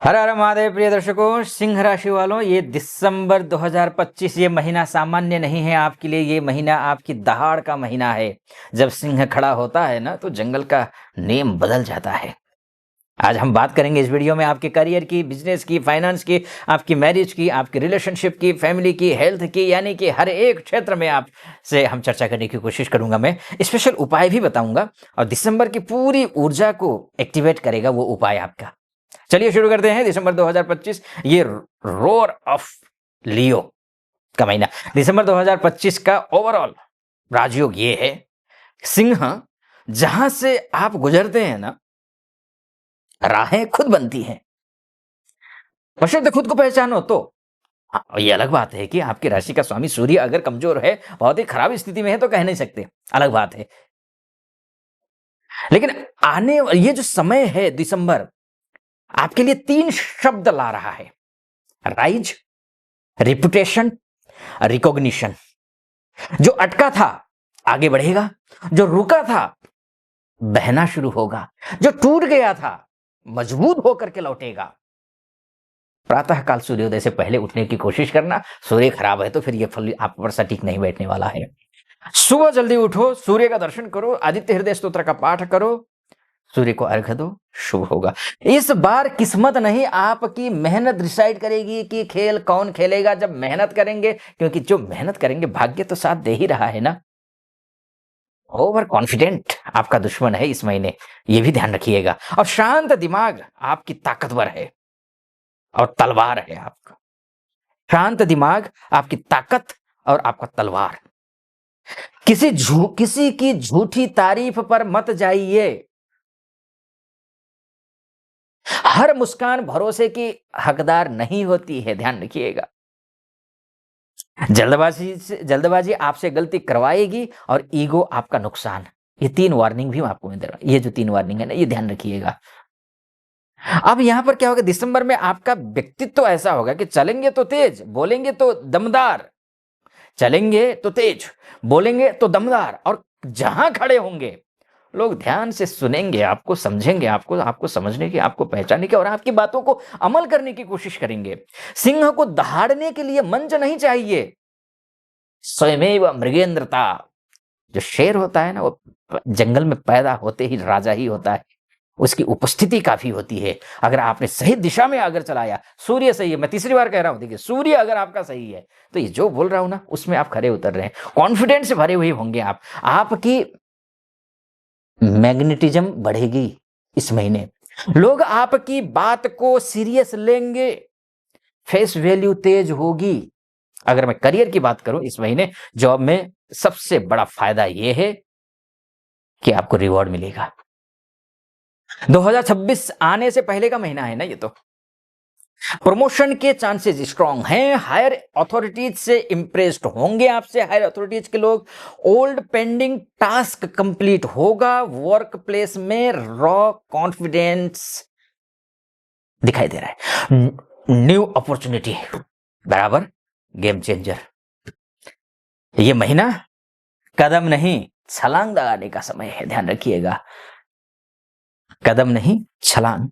हर हर महादेव। प्रिय दर्शकों, सिंह राशि वालों, ये दिसंबर 2025 ये महीना सामान्य नहीं है आपके लिए। ये महीना आपकी दहाड़ का महीना है। जब सिंह खड़ा होता है ना, तो जंगल का नेम बदल जाता है। आज हम बात करेंगे इस वीडियो में आपके करियर की, बिजनेस की, फाइनेंस की, आपकी मैरिज की, आपकी रिलेशनशिप की, फैमिली की, हेल्थ की, यानी कि हर एक क्षेत्र में आपसे हम चर्चा करने की कोशिश करूंगा। मैं स्पेशल उपाय भी बताऊंगा और दिसंबर की पूरी ऊर्जा को एक्टिवेट करेगा वो उपाय आपका। चलिए शुरू करते हैं। दिसंबर 2025 ये रोर ऑफ लियो का महीना। दिसंबर 2025 का ओवरऑल राजयोग ये है, सिंह जहां से आप गुजरते हैं ना, राहें खुद बनती हैं। बशर्ते खुद को पहचानो तो। ये अलग बात है कि आपकी राशि का स्वामी सूर्य अगर कमजोर है, बहुत ही खराब स्थिति में है, तो कह नहीं सकते, अलग बात है। लेकिन आने ये जो समय है दिसंबर, आपके लिए 3 शब्द ला रहा है: राइज, रिपुटेशन, रिकॉग्निशन। जो अटका था आगे बढ़ेगा, जो रुका था बहना शुरू होगा, जो टूट गया था मजबूत होकर के लौटेगा। प्रातः काल सूर्योदय से पहले उठने की कोशिश करना। सूर्य खराब है तो फिर यह फल आप पर सटीक नहीं बैठने वाला है। सुबह जल्दी उठो, सूर्य का दर्शन करो, आदित्य हृदय स्तोत्र का पाठ करो, सूर्य को अर्घ्य दो, शुभ होगा। इस बार किस्मत नहीं, आपकी मेहनत डिसाइड करेगी कि खेल कौन खेलेगा। जब मेहनत करेंगे, क्योंकि जो मेहनत करेंगे भाग्य तो साथ दे ही रहा है ना। ओवर कॉन्फिडेंट आपका दुश्मन है इस महीने, ये भी ध्यान रखिएगा। और शांत दिमाग आपकी ताकतवर है और तलवार है आपका। शांत दिमाग आपकी ताकत और आपका तलवार। किसी की झूठी तारीफ पर मत जाइए। हर मुस्कान भरोसे की हकदार नहीं होती है, ध्यान रखिएगा। जल्दबाजी आपसे गलती करवाएगी और ईगो आपका नुकसान। ये 3 वार्निंग भी आपको मैं दे रहा हूं। ये जो 3 वार्निंग है ना, ये ध्यान रखिएगा। अब यहां पर क्या होगा, दिसंबर में आपका व्यक्तित्व तो ऐसा होगा कि चलेंगे तो तेज, बोलेंगे तो दमदार। चलेंगे तो तेज, बोलेंगे तो दमदार, और जहां खड़े होंगे लोग ध्यान से सुनेंगे आपको, समझेंगे आपको समझने की, आपको पहचानने की और आपकी बातों को अमल करने की कोशिश करेंगे। सिंह को दहाड़ने के लिए मंच नहीं चाहिए, स्वयमेव मृगेंद्रता। जो शेर होता है ना, वो जंगल में पैदा होते ही राजा ही होता है। उसकी उपस्थिति काफी होती है। अगर आपने सही दिशा में अगर चलाया, सूर्य सही है, मैं तीसरी बार कह रहा हूं, देखिए सूर्य अगर आपका सही है तो ये जो बोल रहा हूं ना, उसमें आप खरे उतर रहे हैं। कॉन्फिडेंस से भरे हुए होंगे आप। आपकी मैग्नेटिज्म बढ़ेगी इस महीने। लोग आपकी बात को सीरियस लेंगे, फेस वैल्यू तेज होगी। अगर मैं करियर की बात करूं, इस महीने जॉब में सबसे बड़ा फायदा यह है कि आपको रिवॉर्ड मिलेगा। 2026 आने से पहले का महीना है ना ये तो। प्रमोशन के चांसेस स्ट्रांग हैं। हायर अथॉरिटीज से इंप्रेस्ड होंगे आपसे हायर अथॉरिटीज के लोग। ओल्ड पेंडिंग टास्क कंप्लीट होगा। वर्क प्लेस में रॉ कॉन्फिडेंस दिखाई दे रहा है। न्यू अपॉर्चुनिटी बराबर गेम चेंजर। ये महीना कदम नहीं छलांग लगाने का समय है, ध्यान रखिएगा। कदम नहीं छलांग।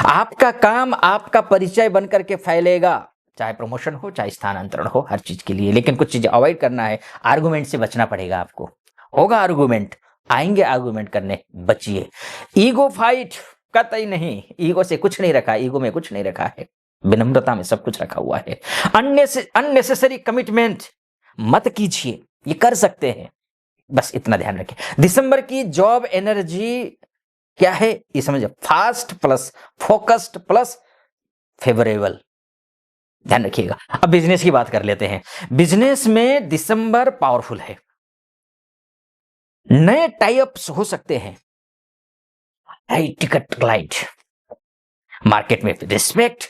आपका काम आपका परिचय बनकर के फैलेगा, चाहे प्रमोशन हो चाहे स्थानांतरण हो, हर चीज के लिए। लेकिन कुछ चीजें अवॉइड करना है। आर्गुमेंट से बचना पड़ेगा आपको। होगा आर्गुमेंट, आएंगे आर्गुमेंट करने, बचिए। ईगो फाइट कतई नहीं, ईगो से कुछ नहीं रखा, ईगो में कुछ नहीं रखा है, विनम्रता में सब कुछ रखा हुआ है। अननेसेसरी कमिटमेंट मत कीजिए, ये कर सकते हैं, बस इतना ध्यान रखें। दिसंबर की जॉब एनर्जी क्या है ये समझिए, fast plus focused plus favourable, ध्यान रखिएगा। अब बिजनेस की बात कर लेते हैं। बिजनेस में दिसंबर पावरफुल है। नए टाइप्स हो सकते हैं, हाई टिकट क्लाइंट, मार्केट में रिस्पेक्ट,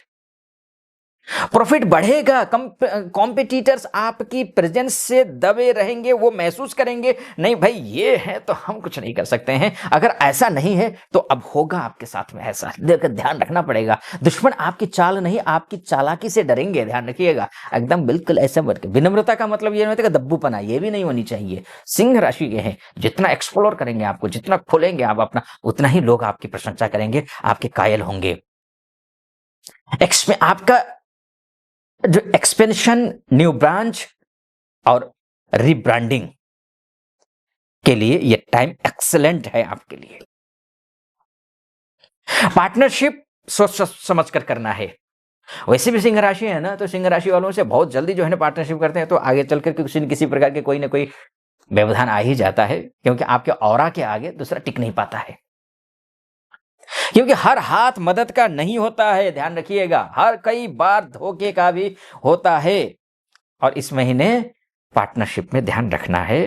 प्रॉफिट बढ़ेगा। कॉम्पिटिटर्स आपकी प्रेजेंस से दबे रहेंगे, वो महसूस करेंगे नहीं भाई ये है तो हम कुछ नहीं कर सकते हैं। अगर ऐसा नहीं है तो अब होगा आपके साथ में ऐसा, देखकर ध्यान रखना पड़ेगा। दुश्मन आपकी चाल नहीं आपकी चालाकी से डरेंगे, ध्यान रखिएगा। एकदम बिल्कुल ऐसा मत। विनम्रता का मतलब ये नहीं होता कि दब्बूपना, ये भी नहीं होनी चाहिए। सिंह राशि के हैं, जितना एक्सप्लोर करेंगे आपको, जितना खोलेंगे आप अपना, उतना ही लोग आपकी प्रशंसा करेंगे, आपके कायल होंगे। आपका जो एक्सपेंशन, न्यू ब्रांच और रीब्रांडिंग के लिए ये टाइम एक्सेलेंट है आपके लिए। पार्टनरशिप सोच समझ कर करना है। वैसे भी सिंह राशि है ना, तो सिंह राशि वालों से बहुत जल्दी जो है ना पार्टनरशिप करते हैं, तो आगे चलकर किसी न किसी प्रकार के कोई ना कोई व्यवधान आ ही जाता है, क्योंकि आपके ऑरा के आगे दूसरा टिक नहीं पाता है। क्योंकि हर हाथ मदद का नहीं होता है, ध्यान रखिएगा, हर कई बार धोखे का भी होता है। और इस महीने पार्टनरशिप में ध्यान रखना है।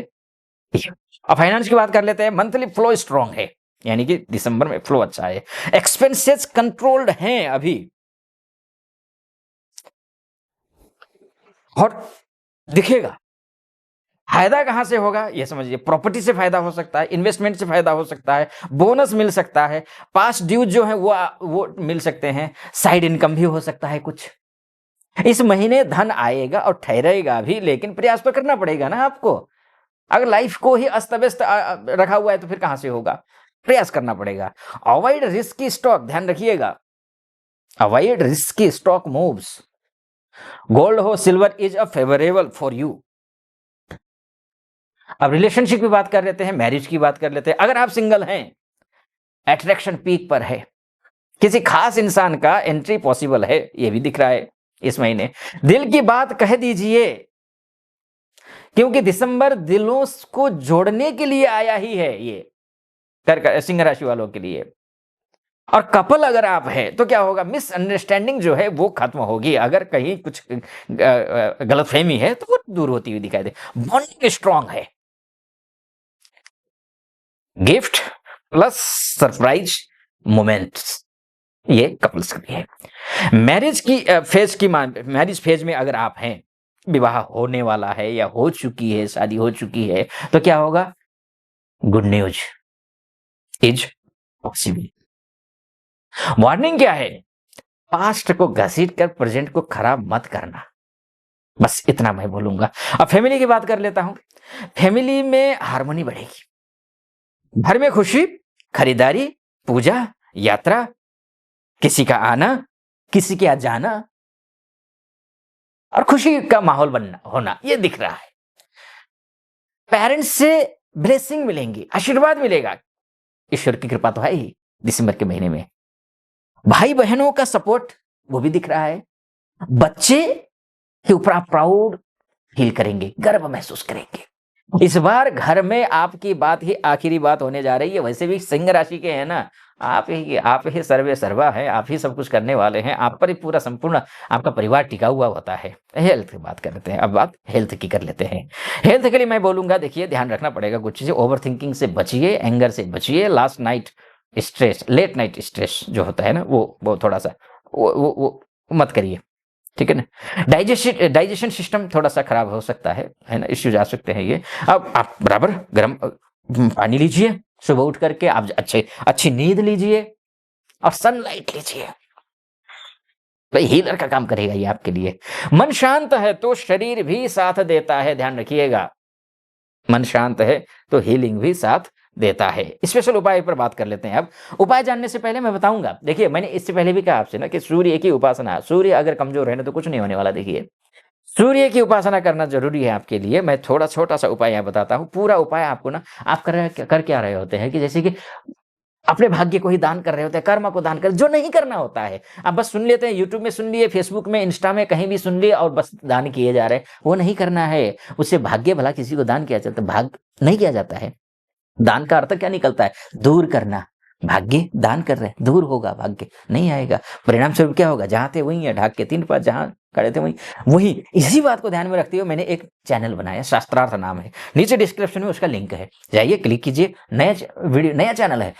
अब फाइनेंस की बात कर लेते हैं। मंथली फ्लो स्ट्रांग है, यानी कि दिसंबर में फ्लो अच्छा है। एक्सपेंसेस कंट्रोल्ड हैं अभी, और दिखेगा। फायदा कहां से होगा ये समझिए, प्रॉपर्टी से फायदा हो सकता है, इन्वेस्टमेंट से फायदा हो सकता है, बोनस मिल सकता है, पास्ट ड्यूज जो है वो मिल सकते हैं, साइड इनकम भी हो सकता है कुछ। इस महीने धन आएगा और ठहरेगा भी, लेकिन प्रयास तो करना पड़ेगा ना आपको। अगर लाइफ को ही अस्त व्यस्त रखा हुआ है तो फिर कहां से होगा, प्रयास करना पड़ेगा। अवॉइड रिस्की स्टॉक, ध्यान रखिएगा, avoid risky stock moves. Gold हो silver is a favourable for you. अब रिलेशनशिप की बात कर लेते हैं, मैरिज की बात कर लेते हैं। अगर आप सिंगल हैं, अट्रैक्शन पीक पर है, किसी खास इंसान का एंट्री पॉसिबल है, ये भी दिख रहा है इस महीने। दिल की बात कह दीजिए, क्योंकि दिसंबर दिलों को जोड़ने के लिए आया ही है ये सिंह राशि वालों के लिए। और कपल अगर आप हैं तो क्या होगा, मिसअंडरस्टैंडिंग जो है वो खत्म होगी। अगर कहीं कुछ गलतफहमी है तो वो दूर होती हुई दिखाई दे। बॉन्डिंग स्ट्रांग है। गिफ्ट प्लस सरप्राइज मोमेंट्स, ये कपल्स के लिए है। मैरिज फेज में अगर आप हैं, विवाह होने वाला है या हो चुकी है, शादी हो चुकी है, तो क्या होगा, good news is possible. Warning क्या है, पास्ट को घसीट कर प्रेजेंट को खराब मत करना, बस इतना मैं बोलूंगा। अब फैमिली की बात कर लेता हूं। फैमिली में हार्मनी बढ़ेगी, घर में खुशी, खरीदारी, पूजा, यात्रा, किसी का आना, किसी के आ जाना, और खुशी का माहौल बनना होना, ये दिख रहा है। पेरेंट्स से ब्लेसिंग मिलेंगी, आशीर्वाद मिलेगा, ईश्वर की कृपा तो है ही दिसंबर के महीने में। भाई बहनों का सपोर्ट वो भी दिख रहा है। बच्चे के ऊपर आप प्राउड फील करेंगे, गर्व महसूस करेंगे। इस बार घर में आपकी बात ही आखिरी बात होने जा रही है। वैसे भी सिंह राशि के हैं ना, आप ही सर्वे सर्वा है, आप ही सब कुछ करने वाले हैं, आप पर ही पूरा संपूर्ण आपका परिवार टिका हुआ होता है। हेल्थ की बात कर लेते हैं, अब बात हेल्थ की कर लेते हैं। हेल्थ के लिए मैं बोलूंगा, देखिए ध्यान रखना पड़ेगा कुछ चीजें। ओवर थिंकिंग से बचिए, एंगर से बचिए, last night stress, late night stress जो होता है ना, वो थोड़ा सा वो मत करिए, ठीक है ना। डाइजेशन सिस्टम थोड़ा सा खराब हो सकता है ना, इश्यूज आ सकते हैं ये। अब आप बराबर गर्म पानी लीजिए, सुबह उठ करके आप अच्छी नींद लीजिए और सनलाइट लीजिए, भाई हीलर का काम करेगा ये आपके लिए। मन शांत है तो शरीर भी साथ देता है, ध्यान रखिएगा, मन शांत है तो हीलिंग भी साथ देता है। स्पेशल उपाय पर बात कर लेते हैं। अब उपाय जानने से पहले मैं बताऊंगा, देखिए मैंने इससे पहले भी कहा आपसे ना कि सूर्य की उपासना, सूर्य अगर कमजोर है ना तो कुछ नहीं होने वाला। देखिए सूर्य की उपासना करना जरूरी है आपके लिए। मैं थोड़ा छोटा सा उपाय यहाँ बताता हूँ। पूरा उपाय आपको ना, आप कर क्या रहे होते हैं कि जैसे कि अपने भाग्य को ही दान कर रहे होते हैं, कर्म को दान कर, जो नहीं करना होता है। आप बस सुन लेते हैं, यूट्यूब में सुन लिए, फेसबुक में, इंस्टा में, कहीं भी सुन लिए और बस दान किए जा रहे हैं, वो नहीं करना है। उससे भाग्य भला किसी को दान किया जाता है, भाग्य नहीं किया जाता है। दान का अर्थ क्या निकलता है, दूर करना। भाग्य दान कर रहे हैं, दूर होगा, भाग्य नहीं आएगा। परिणाम स्वरूप क्या होगा, जहां थे वहीं है, ढाक के 3 पास, जहां खड़े थे वहीं। इसी बात को ध्यान में रखते हुए मैंने एक चैनल बनाया, शास्त्रार्थ नाम है, नीचे डिस्क्रिप्शन में उसका लिंक है, जाइए क्लिक कीजिए। नया वीडियो, नया चैनल है,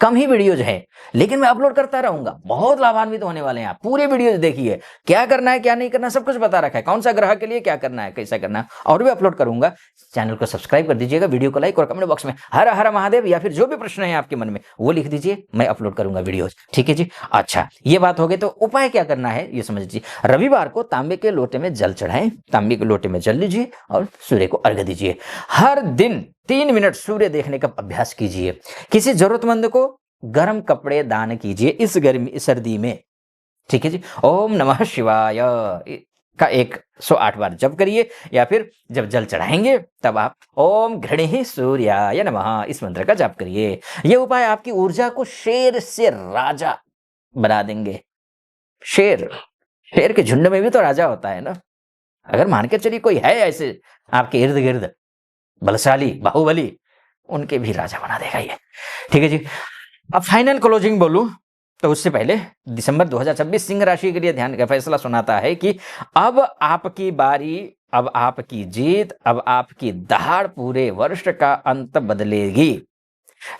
कम ही वीडियोज है, लेकिन मैं अपलोड करता रहूंगा, बहुत लाभान्वित होने वाले हैं आप। पूरे वीडियोज देखिए, क्या करना है क्या नहीं करना सब कुछ बता रखा है, कौन सा ग्रह के लिए क्या करना है, कैसा करना है, और भी अपलोड करूंगा। चैनल को सब्सक्राइब कर दीजिएगा, वीडियो को लाइक और कमेंट बॉक्स में हर हर महादेव या फिर जो भी प्रश्न है आपके मन में वो लिख दीजिए, मैं अपलोड करूंगा वीडियोज, ठीक है जी। अच्छा, ये बात हो गई, तो उपाय क्या करना है ये समझ लीजिए। रविवार को तांबे के लोटे में जल चढ़ाएं, तांबे के लोटे में जल लीजिए और सूर्य को अर्घ्य दीजिए। हर दिन 3 मिनट सूर्य देखने का अभ्यास कीजिए। किसी जरूरतमंद को गर्म कपड़े दान कीजिए इस गर्मी सर्दी में, ठीक है जी। ओम नमः शिवाय का 108 बार जप करिए, या फिर जब जल चढ़ाएंगे तब आप ओम घृणे सूर्याय नमः इस मंत्र का जाप करिए। ये उपाय आपकी ऊर्जा को शेर से राजा बना देंगे। शेर शेर के झुंड में भी तो राजा होता है ना। अगर मान के चलिए कोई है ऐसे आपके इर्द गिर्द बलशाली बाहुबली, उनके भी राजा बना देगा ये। ठीक है जी। अब फाइनल क्लोजिंग बोलूं तो उससे पहले दिसंबर 2026 सिंह राशि के लिए ध्यान का फैसला सुनाता है कि अब आपकी बारी, अब आपकी जीत, अब आपकी दहाड़ पूरे वर्ष का अंत बदलेगी।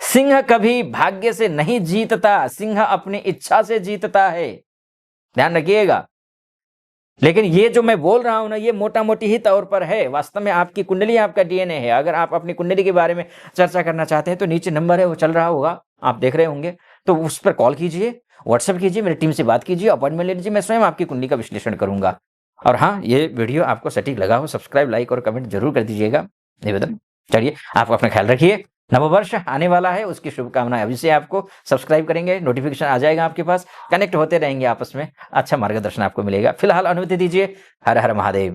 सिंह कभी भाग्य से नहीं जीतता, सिंह अपनी इच्छा से जीतता है, ध्यान रखिएगा। लेकिन ये जो मैं बोल रहा हूं ना, ये मोटा मोटी ही तौर पर है। वास्तव में आपकी कुंडली आपका डीएनए है। अगर आप अपनी कुंडली के बारे में चर्चा करना चाहते हैं तो नीचे नंबर है, वो चल रहा होगा, आप देख रहे होंगे, तो उस पर कॉल कीजिए, व्हाट्सएप कीजिए, मेरी टीम से बात कीजिए, अपॉइंटमेंट ले लीजिए, मैं स्वयं आपकी कुंडली का विश्लेषण करूंगा। और हाँ, ये वीडियो आपको सटीक लगा हो, सब्सक्राइब, लाइक और कमेंट जरूर कर दीजिएगा निवेदन। चलिए, आप अपना ख्याल रखिए। नववर्ष आने वाला है, उसकी शुभकामनाएं अभी से आपको। सब्सक्राइब करेंगे, नोटिफिकेशन आ जाएगा आपके पास, कनेक्ट होते रहेंगे आपस में, अच्छा मार्गदर्शन आपको मिलेगा। फिलहाल अनुमति दीजिए। हर हर महादेव।